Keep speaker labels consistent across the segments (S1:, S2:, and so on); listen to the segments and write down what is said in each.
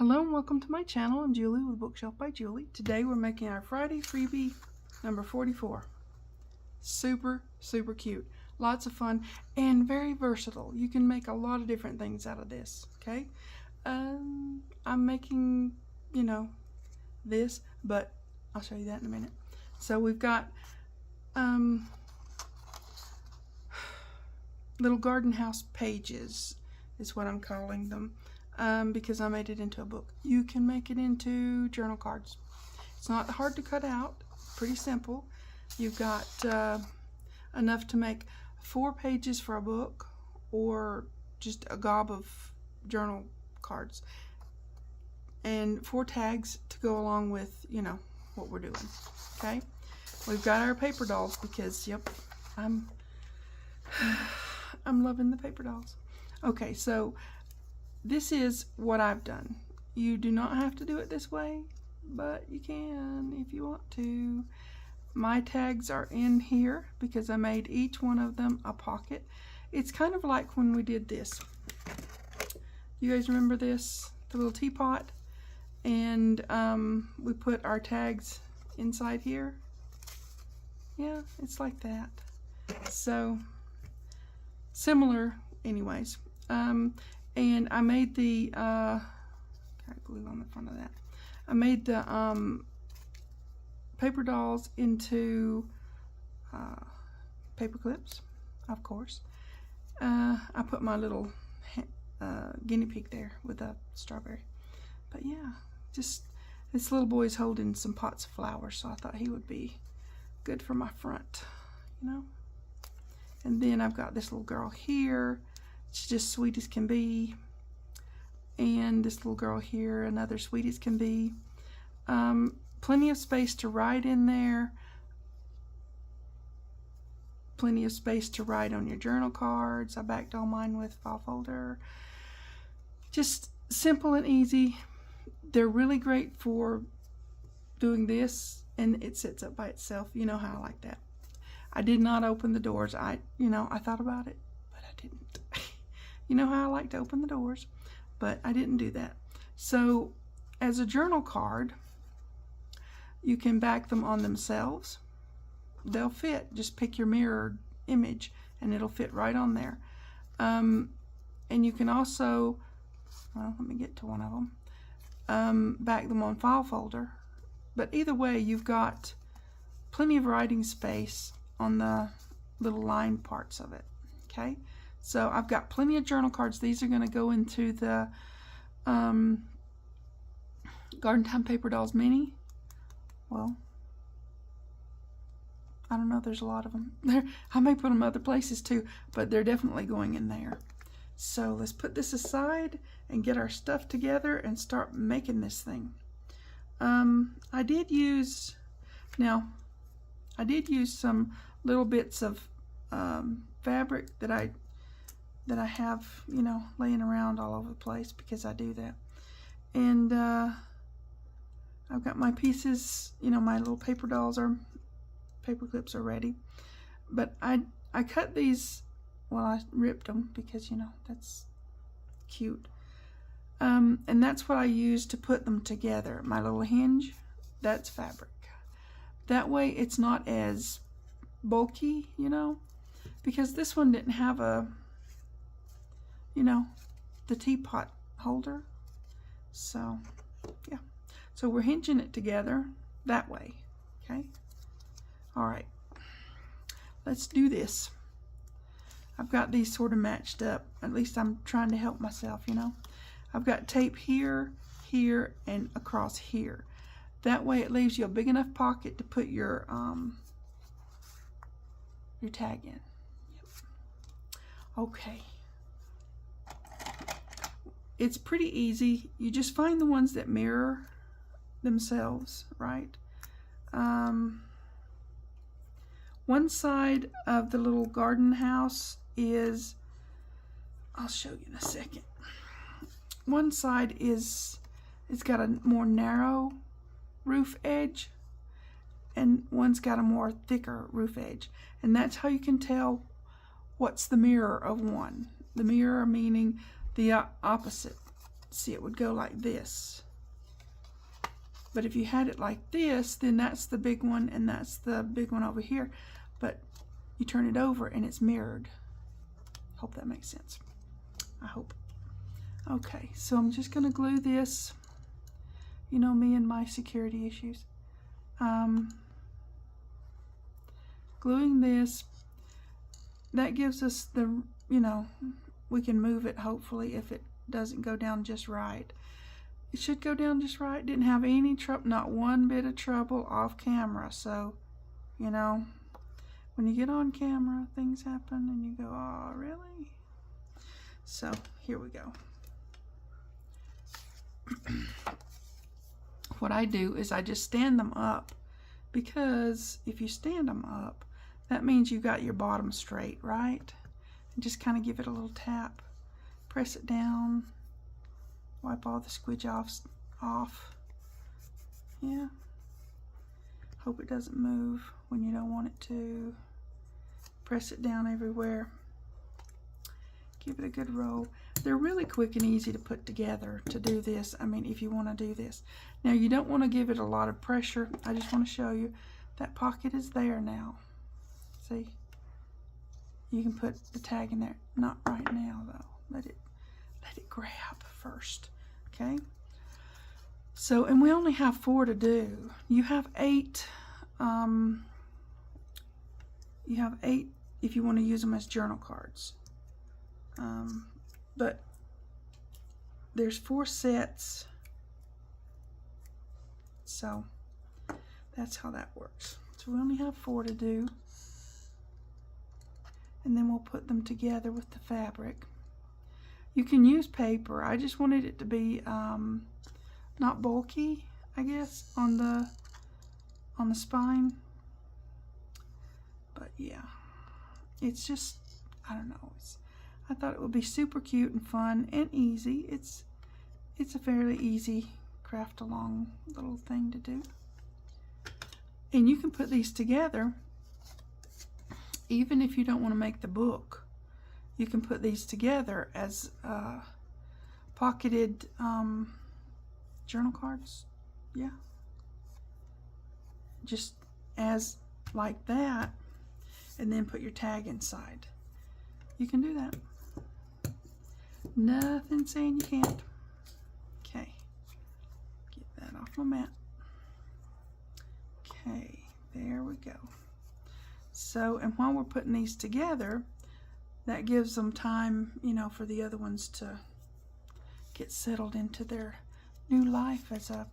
S1: Hello and welcome to my channel. I'm Julie with Bookshelf by Julie. Today we're making our Friday freebie number 44. Super cute. Lots of fun and very versatile. You can make a lot of different things out of this, okay? I'm making, this, but I'll show you that in a minute. So we've got little garden house pages is what I'm calling them. Because I made it into a book. You can make it into journal cards. It's not hard to cut out, pretty simple. You've got enough to make 4 pages for a book or just a gob of journal cards, and 4 tags to go along with, what we're doing. Okay, we've got our paper dolls because, yep, I'm loving the paper dolls. Okay, so this is what I've done. You do not have to do it this way, but you can if you want to. My tags are in here because I made each one of them a pocket. It's kind of like when we did this. You guys remember this? The little teapot? And we put our tags inside here. Yeah, it's like that. So, similar anyways. And I made the, got glue on the front of that. I made the paper dolls into paper clips, of course. I put my little guinea pig there with a strawberry. But yeah, just this little boy's holding some pots of flowers, so I thought he would be good for my front, And then I've got this little girl here. She's just sweet as can be. And this little girl here, another sweet as can be. Plenty of space to write in there. Plenty of space to write on your journal cards. I backed all mine with file folder. Just simple and easy. They're really great for doing this, and it sits up by itself. You know how I like that. I did not open the doors. I thought about it, but I didn't. You know how I like to open the doors, but I didn't do that. So as a journal card, you can back them on themselves. They'll fit. Just pick your mirrored image and it'll fit right on there. And you can also, well, let me get to one of them, back them on file folder. But either way, you've got plenty of writing space on the little line parts of it, okay? So I've got plenty of journal cards. These are going to go into the Garden Time Paper Dolls Mini. Well, I don't know. There's a lot of them. I may put them other places too, but they're definitely going in there. So let's put this aside and get our stuff together and start making this thing. I did use some little bits of fabric that I have, laying around all over the place because I do that. And I've got my pieces, my little paper dolls or paper clips are ready. But I cut these, well, I ripped them because, that's cute. And that's what I use to put them together. My little hinge, that's fabric. That way it's not as bulky, because this one didn't have a, the teapot holder. So, yeah. So we're hinging it together that way, okay? All right. Let's do this. I've got these sort of matched up. At least I'm trying to help myself, I've got tape here, here, and across here. That way it leaves you a big enough pocket to put your tag in. Yep. Okay. It's pretty easy. You just find the ones that mirror themselves, right? One side of the little garden house is, I'll show you in a second. One side is, it's got a more narrow roof edge, and one's got a more thicker roof edge. And that's how you can tell what's the mirror of one. The mirror meaning the opposite see, it would go like this. But if you had it like this, then that's the big one and that's the big one over here. But you turn it over and it's mirrored. Hope that makes sense. I hope. Okay, so I'm just going to glue this. You know me and my security issues. Gluing this, that gives us the, you know, we can move it hopefully if it doesn't go down just right. It should go down just right. Didn't have any trouble, not one bit of trouble off camera. So, you know, when you get on camera, things happen and you go, oh, really? So, here we go. What I do is I just stand them up, because if you stand them up, that means you got your bottom straight, right? And just kind of give it a little tap. Press it down. Wipe all the squidge off. Yeah. Hope it doesn't move when you don't want it to. Press it down everywhere. Give it a good roll. They're really quick and easy to put together to do this. I mean, if you want to do this. Now, you don't want to give it a lot of pressure. I just want to show you that pocket is there now. See? You can put the tag in there. Not right now, though. Let it grab first. Okay? So, and we only have 4 to do. You have 8. You have 8 if you want to use them as journal cards. But there's 4 sets, so that's how that works. So we only have 4 to do, and then we'll put them together with the fabric. You can use paper. I just wanted it to be not bulky, I guess, on the spine. But yeah, it's just, I don't know. I thought it would be super cute and fun and easy. It's a fairly easy craft along little thing to do. And you can put these together even if you don't want to make the book. You can put these together as pocketed journal cards. Yeah. Just as like that, and then put your tag inside. You can do that. Nothing saying you can't. Okay. Get that off my mat. Okay, there we go. So, and while we're putting these together, that gives them time, you know, for the other ones to get settled into their new life as a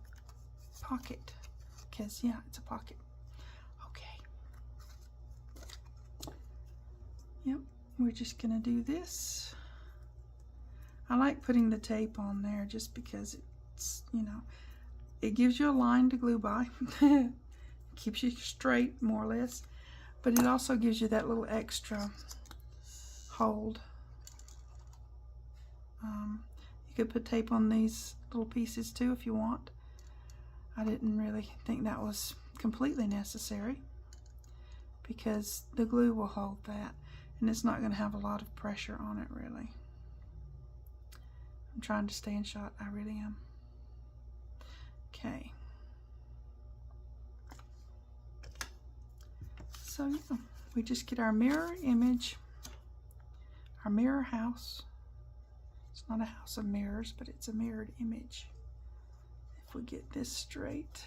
S1: pocket. Because, yeah, it's a pocket. Okay. Yep, we're just going to do this. I like putting the tape on there just because it's, you know, it gives you a line to glue by. Keeps you straight, more or less. But it also gives you that little extra hold. You could put tape on these little pieces too if you want. I didn't really think that was completely necessary because the glue will hold that and it's not going to have a lot of pressure on it really. I'm trying to stay in shot, I really am. Okay. So yeah, we just get our mirror image, our mirror house. It's not a house of mirrors, but it's a mirrored image. If we get this straight,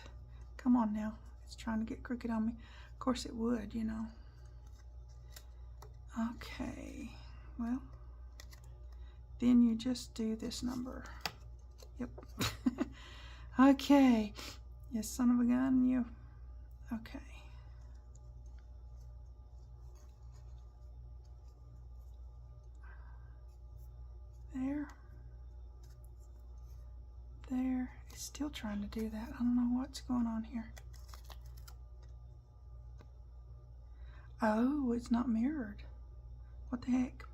S1: come on now, it's trying to get crooked on me. Of course it would, you know. Okay, well, then you just do this number. Yep. Okay, you son of a gun, you. Okay. There. There. It's still trying to do that. I don't know what's going on here. Oh, it's not mirrored. What the heck?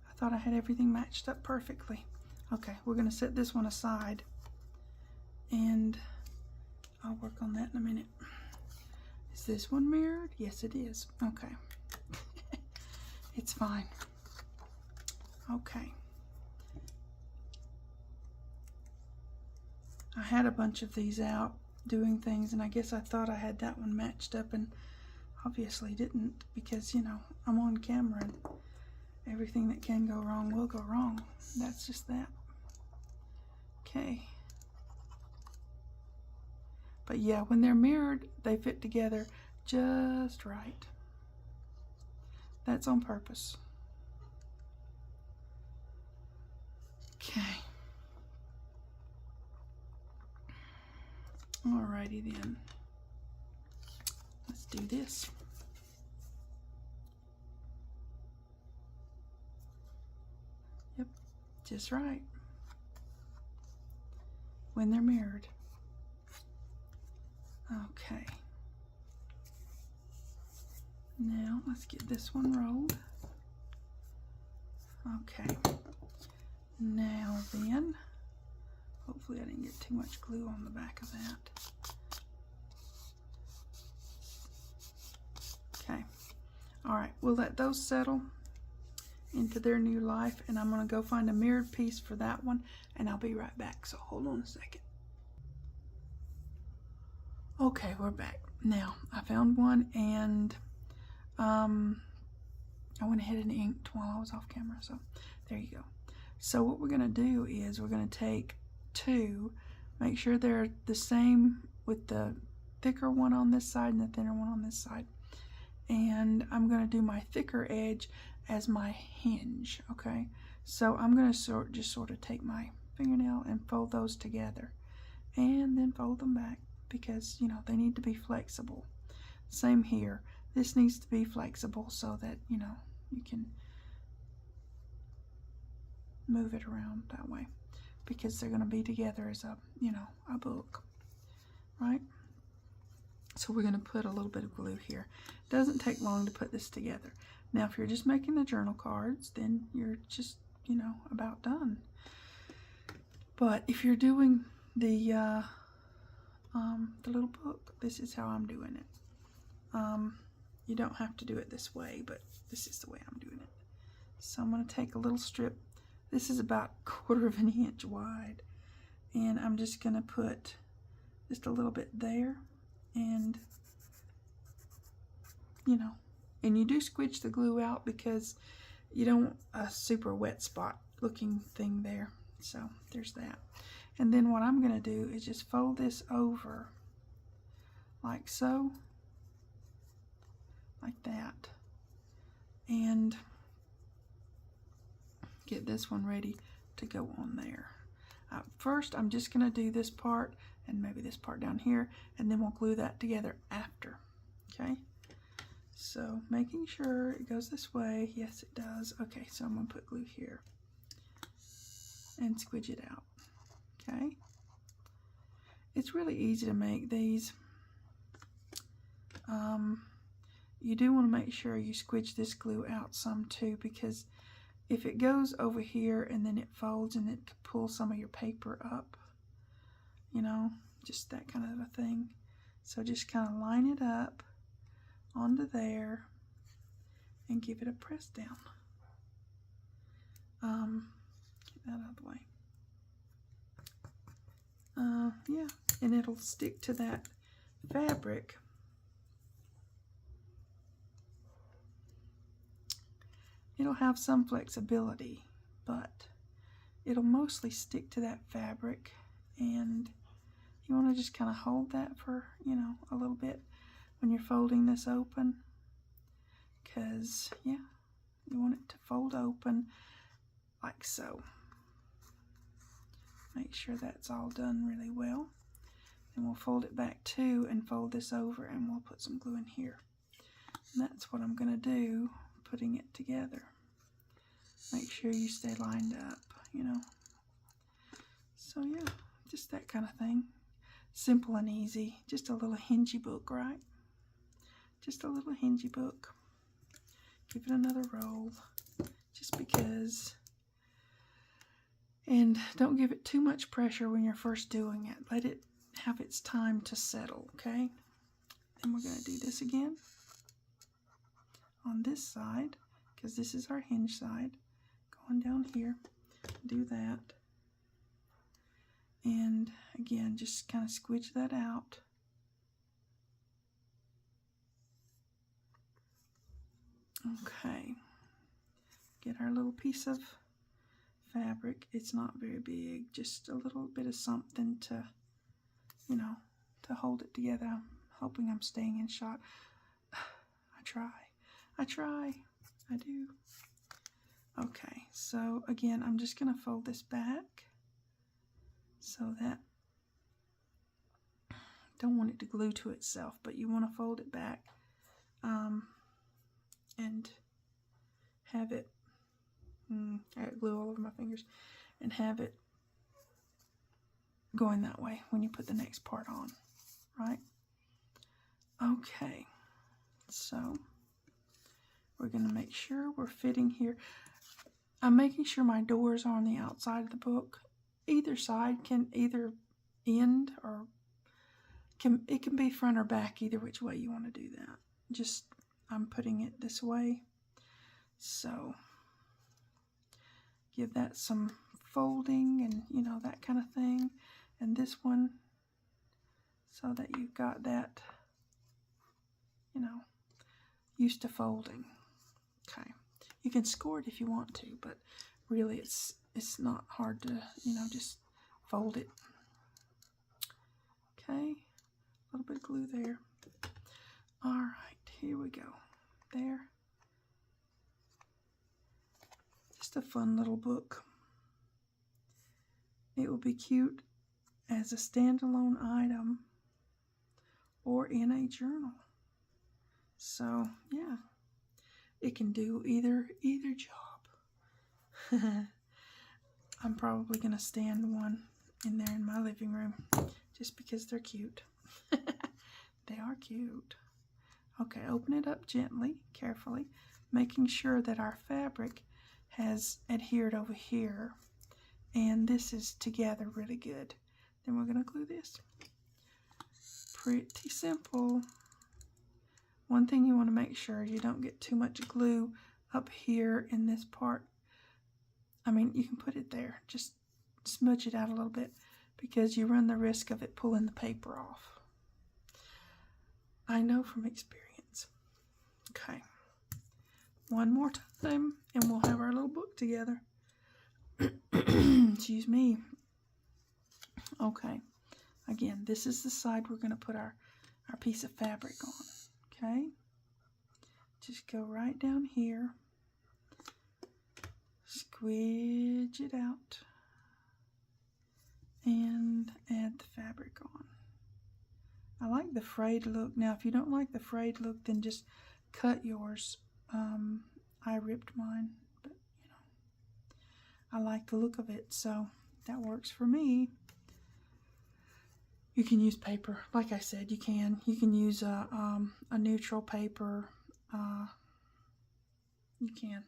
S1: I thought I had everything matched up perfectly. Okay, we're going to set this one aside. And I'll work on that in a minute. Is this one mirrored? Yes, it is. Okay. It's fine. Okay. I had a bunch of these out doing things, and I guess I thought I had that one matched up, and obviously didn't, because, you know, I'm on camera and everything that can go wrong will go wrong. That's just that. Okay. But yeah, when they're mirrored, they fit together just right. That's on purpose. Okay. Alrighty then. Let's do this. Yep, just right. When they're mirrored. Okay. Now let's get this one rolled. Okay. Now then, hopefully I didn't get too much glue on the back of that. Okay. Alright, we'll let those settle into their new life, and I'm going to go find a mirrored piece for that one, and I'll be right back, so hold on a second. Okay, we're back. Now, I found one, and I went ahead and inked while I was off camera, so there you go. So what we're going to do is we're going to take two, make sure they're the same with the thicker one on this side and the thinner one on this side. And I'm going to do my thicker edge as my hinge, okay? So I'm going to just sort of take my fingernail and fold those together, and then fold them back, because, you know, they need to be flexible. Same here. This needs to be flexible so that, you know, you can move it around that way, because they're going to be together as a, you know, a book, right? So we're going to put a little bit of glue here. It doesn't take long to put this together. Now, if you're just making the journal cards, then you're just, you know, about done. But if you're doing the little book, this is how I'm doing it. You don't have to do it this way, but this is the way I'm doing it. So I'm going to take a little strip. This is about 1/4 of an inch wide, and I'm just going to put just a little bit there, and, you know, and you do squidge the glue out because you don't want a super wet spot looking thing there. So there's that. And then what I'm going to do is just fold this over like so, like that, and get this one ready to go on there. First, I'm just going to do this part and maybe this part down here, and then we'll glue that together after. Okay, so making sure it goes this way. Yes, it does. Okay, so I'm going to put glue here and squidge it out. Okay, it's really easy to make these. You do want to make sure you squidge this glue out some too, because if it goes over here and then it folds, and it could pull some of your paper up, you know, just that kind of a thing. So just kind of line it up onto there and give it a press down. Get that out of the way. Yeah, and it'll stick to that fabric. It'll have some flexibility, but it'll mostly stick to that fabric, and you want to just kind of hold that for, you know, a little bit when you're folding this open, because, yeah, you want it to fold open like so. Make sure that's all done really well. Then we'll fold it back too and fold this over, and we'll put some glue in here. And that's what I'm going to do, putting it together. Make sure you stay lined up, you know. So yeah, just that kind of thing. Simple and easy. Just a little hingy book, right? Just a little hingy book. Give it another roll, just because. And don't give it too much pressure when you're first doing it. Let it have its time to settle, okay? Then we're going to do this again on this side, because this is our hinge side. Going down here, do that. And again, just kind of squidge that out. Okay, get our little piece of fabric. It's not very big, just a little bit of something to, you know, to hold it together. I'm hoping I'm staying in shot. I try, I do. Okay, so again, I'm just gonna fold this back so that, don't want it to glue to itself, but you want to fold it back and have it, I got glue all over my fingers, and have it going that way when you put the next part on, right? Okay, so we're going to make sure we're fitting here. I'm making sure my doors are on the outside of the book. Either side can either end or it can be front or back, either which way you want to do that. Just, I'm putting it this way. So give that some folding and, you know, that kind of thing. And this one, so that you've got that, you know, used to folding. Okay. You can score it if you want to, but really it's not hard to, you know, just fold it. Okay. A little bit of glue there. All right, here we go. There. Just a fun little book. It will be cute as a standalone item or in a journal. So yeah, it can do either job. I'm probably gonna stand one in there in my living room just because they're cute. They are cute. Okay, open it up gently, carefully, making sure that our fabric has adhered over here and this is together really good. Then we're going to glue this. Pretty simple. One thing you want to make sure you don't get too much glue up here in this part. I mean, you can put it there, just smudge it out a little bit because you run the risk of it pulling the paper off. I know from experience. Okay, one more time and we'll have our little book together. Excuse me. Okay, again, this is the side we're going to put our piece of fabric on. Okay, just go right down here, squidge it out, and add the fabric on. I like the frayed look. Now, if you don't like the frayed look, then just cut yours. I ripped mine, but you know, I like the look of it, so that works for me. You can use paper, like I said. You can use a neutral paper. You can.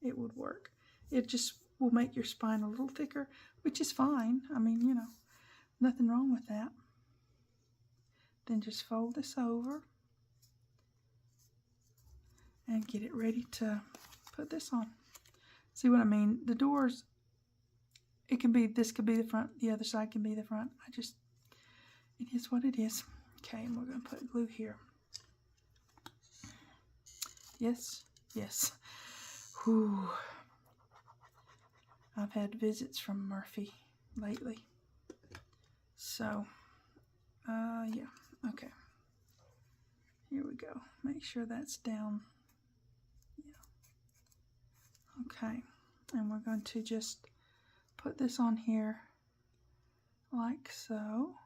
S1: It would work. It just will make your spine a little thicker, which is fine. I mean, you know, nothing wrong with that. Then just fold this over and get it ready to put this on. See what I mean? The doors, it can be, this could be the front, the other side can be the front. It is what it is. Okay, and we're going to put glue here. Yes, yes. Whew. I've had visits from Murphy lately. So, yeah. Okay, here we go. Make sure that's down. Yeah. Okay, and we're going to just put this on here like so.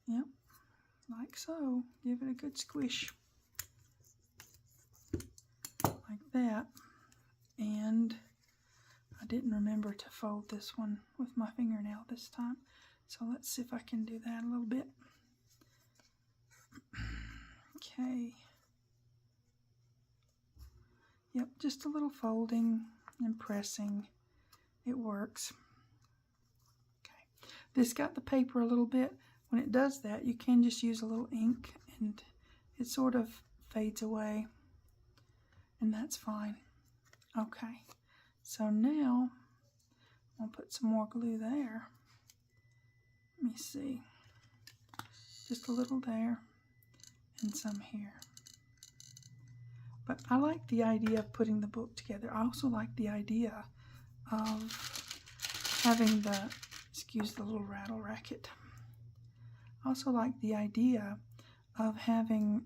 S1: Yep, like so. Give it a good squish. Like that. And I didn't remember to fold this one with my fingernail this time. So let's see if I can do that a little bit. Okay. Yep, just a little folding and pressing. It works. Okay. This got the paper a little bit. When it does that, you can just use a little ink and it sort of fades away. And that's fine. Okay, so now I'll put some more glue there. Let me see. Just a little there and some here. But I like the idea of putting the book together. I also like the idea of having the, excuse the little rattle racket. I also like the idea of having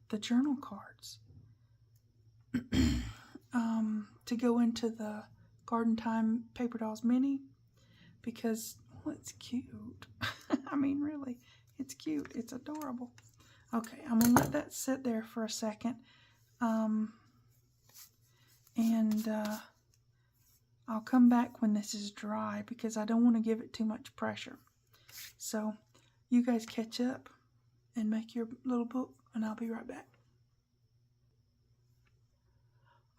S1: the journal cards to go into the Garden Time Paper Dolls Mini, because, well, it's cute. I mean, really, it's cute. It's adorable. Okay, I'm going to let that sit there for a second. I'll come back when this is dry because I don't want to give it too much pressure. So you guys catch up and make your little book, and I'll be right back.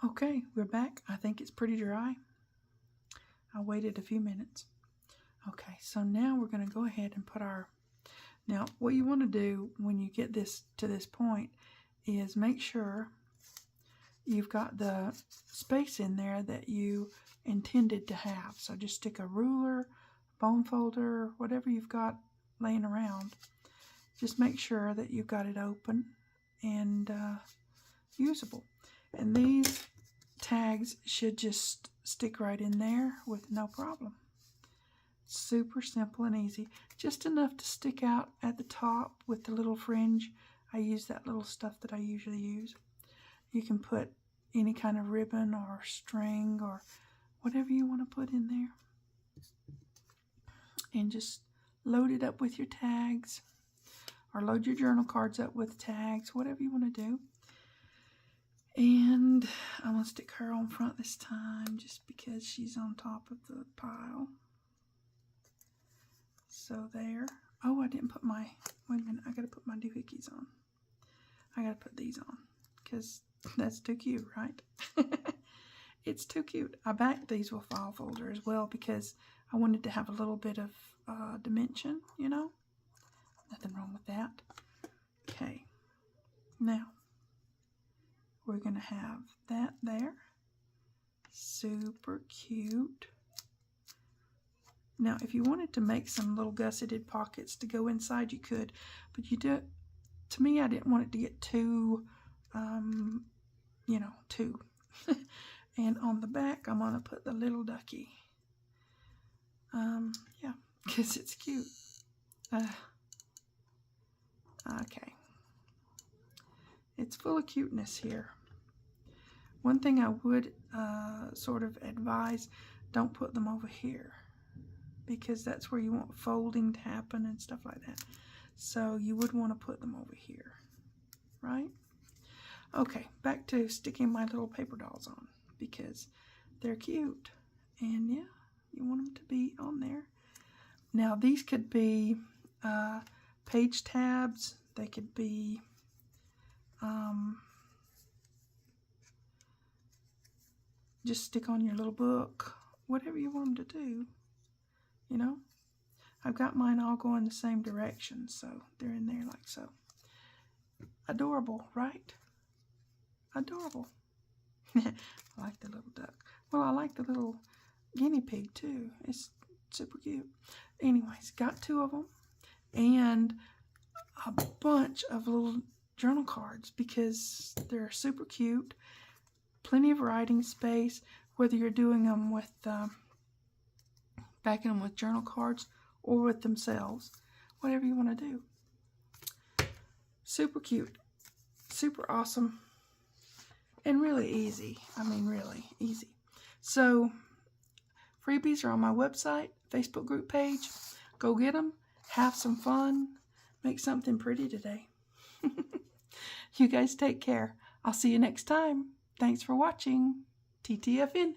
S1: Okay, we're back. I think it's pretty dry. I waited a few minutes. Okay, so now we're going to go ahead and put our... Now, what you want to do when you get this to this point is make sure you've got the space in there that you intended to have. So just stick a ruler, bone folder, whatever you've got laying around. Just make sure that you've got it open and usable. And these tags should just stick right in there with no problem. Super simple and easy. Just enough to stick out at the top with the little fringe. I use that little stuff that I usually use. You can put any kind of ribbon or string or whatever you want to put in there. And just load it up with your tags, or load your journal cards up with tags, whatever you want to do. And I'm going to stick her on front this time just because she's on top of the pile. So there. Oh, I didn't put my, wait a minute, I got to put my doohickeys on. I got to put these on because that's too cute, right? It's too cute. I backed these with file folder as well because I wanted to have a little bit of dimension, you know. Nothing wrong with that. Okay. Now, we're going to have that there. Super cute. Now, if you wanted to make some little gusseted pockets to go inside, you could. But you do. To me, I didn't want it to get too, you know, too. And on the back, I'm going to put the little ducky. Yeah, because it's cute. Okay. It's full of cuteness here. One thing I would sort of advise, don't put them over here, because that's where you want folding to happen and stuff like that. So you would want to put them over here, right? Okay, back to sticking my little paper dolls on because they're cute. And yeah, you want them to be on there. Now these could be page tabs. They could be just stick on your little book. Whatever you want them to do, you know. I've got mine all going the same direction, so they're in there like so. Adorable, right? Adorable. I like the little duck. Well, I like the little guinea pig too. It's super cute. Anyways, got 2 of them and a bunch of little journal cards because they're super cute. Plenty of writing space, whether you're doing them with backing them with journal cards or with themselves, whatever you want to do. Super cute, super awesome, and really easy. I mean, really easy. So freebies are on my website, Facebook group page. Go get them, have some fun, make something pretty today. You guys take care. I'll see you next time. Thanks for watching. TTFN.